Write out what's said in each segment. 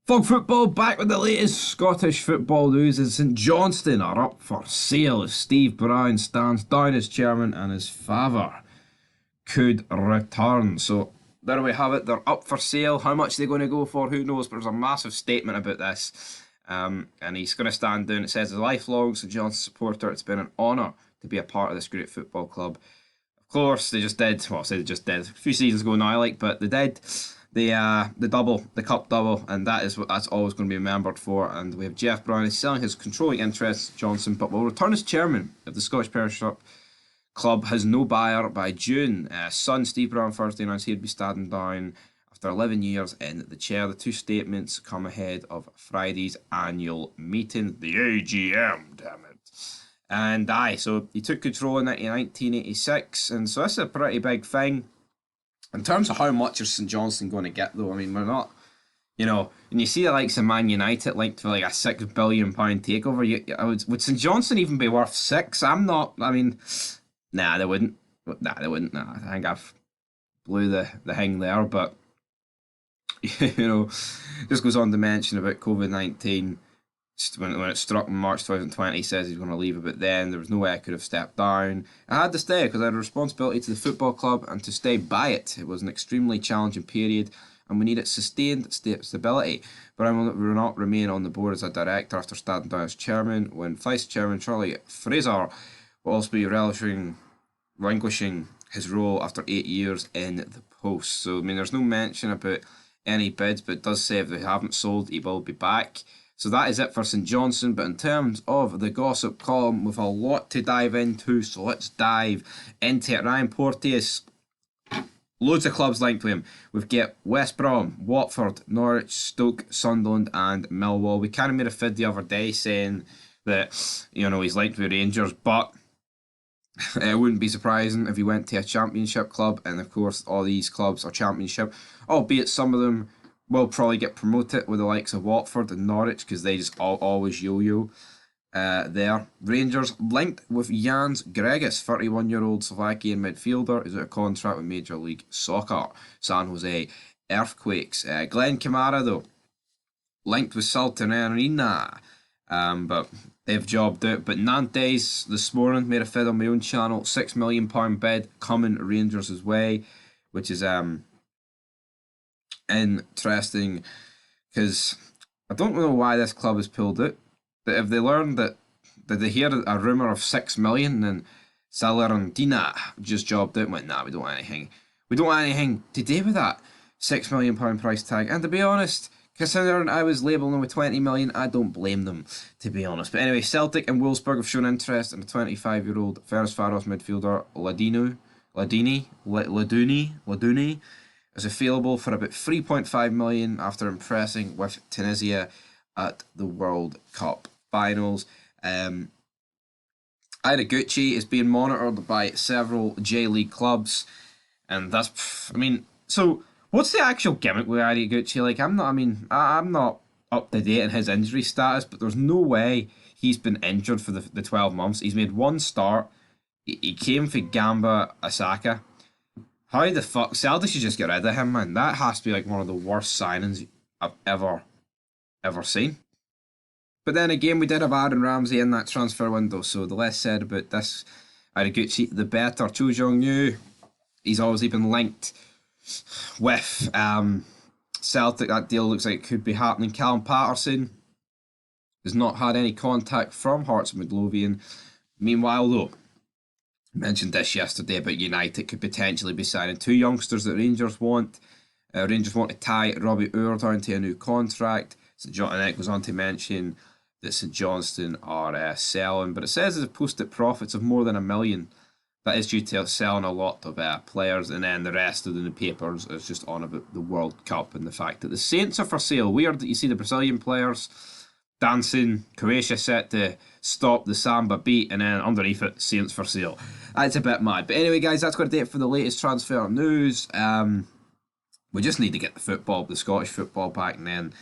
Fog Football back with the latest Scottish football news, and St Johnstone are up for sale as Steve Brown stands down as chairman and his father could return. So there we have it, they're up for sale. How much they're going to go for, who knows, but there's a massive statement about this. And he's going to stand down. It says, as a lifelong St Johnstone supporter, it's been an honour to be a part of this great football club. Of course, they just did, well, I say they just did, a few seasons ago now, but they did the double, the cup double, and that is what that's always going to be remembered for. And we have Jeff Brown is selling his controlling interest, Johnson, but will return as chairman if the Scottish Premiership club has no buyer by June. Son Steve Brown Thursday announced he'd be standing down after 11 years in the chair. The two statements come ahead of Friday's annual meeting, the AGM, damn it. And so he took control in 1986, and so that's a pretty big thing. In terms of how much is St Johnstone going to get, though, I mean, we're not, and you see the likes of Man United linked to like a £6 billion takeover. Would St Johnstone even be worth six? Nah, they wouldn't. Nah, I think I've blew the thing there, but, just goes on to mention about COVID-19. When it struck in March 2020, he says he's going to leave, but then there was no way I could have stepped down. I had to stay because I had a responsibility to the football club and to stay by it. It was an extremely challenging period and we needed sustained stability. But I will not remain on the board as a director after standing down as chairman, when vice chairman Charlie Fraser will also be relinquishing his role after 8 years in the post. So, I mean, there's no mention about any bids, but it does say if they haven't sold, he will be back. So that is it for St Johnstone, but in terms of the gossip column, we've a lot to dive into, so let's dive into it. Ryan Porteous, loads of clubs linked with him. We've got West Brom, Watford, Norwich, Stoke, Sunderland and Millwall. We kind of made a vid the other day saying that, he's linked with Rangers, but it wouldn't be surprising if he went to a championship club, and of course all these clubs are championship, albeit some of them will probably get promoted with the likes of Watford and Norwich because they just always yo-yo there. Rangers linked with Jans Gregus, 31-year-old Slovakian midfielder, is out of contract with Major League Soccer. San Jose Earthquakes. Glenn Kamara, though, linked with Celtic Arena, but they've jobbed out. But Nantes this morning made a vid on my own channel, £6 million bid coming Rangers' way, which is interesting because I don't know why this club has pulled out. But if they learned did they hear a rumour of 6 million and Salernitana just jobbed out and went, nah, we don't want anything. We don't want anything to do with that £6 million price tag. And to be honest, considering I was labelling them with 20 million, I don't blame them, to be honest. But anyway, Celtic and Wolfsburg have shown interest in a 25-year-old Ferencváros midfielder Laduni is available for about 3.5 million after impressing with Tunisia at the World Cup finals. Ideguchi is being monitored by several J-League clubs, and so what's the actual gimmick with Ideguchi? I'm not up to date in his injury status, but there's no way he's been injured for the 12 months. He's made one start. He came for Gamba Osaka. How the fuck? Celtic should just get rid of him, man. That has to be like one of the worst signings I've ever seen. But then again, we did have Aaron Ramsey in that transfer window, so the less said about this Ideguchi, the better. Cho Jong-yu, he's obviously been linked with Celtic. That deal looks like it could be happening. Callum Patterson has not had any contact from Hearts of Midlothian. Meanwhile, though, mentioned this yesterday about United could potentially be signing two youngsters that Rangers want. Rangers want to tie Robbie Orr down to a new contract. And it goes on to mention that St Johnstone are selling, but it says they've posted profits of more than £1 million. That is due to selling a lot of players, and then the rest of the papers is just on about the World Cup and the fact that the Saints are for sale. Weird that you see the Brazilian players dancing, Croatia set to stop the samba beat, and then underneath it, Saints for sale. That's a bit mad. But anyway, guys, that's going to do it for the latest transfer news. We just need to get the Scottish football back, and then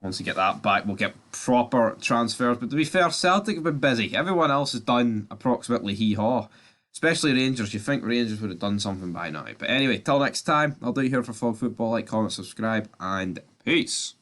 once we get that back, we'll get proper transfers. But to be fair, Celtic have been busy. Everyone else has done approximately hee-haw. Especially Rangers. You think Rangers would have done something by now. But anyway, till next time, I'll do here for Fog Football. Like, comment, subscribe, and peace.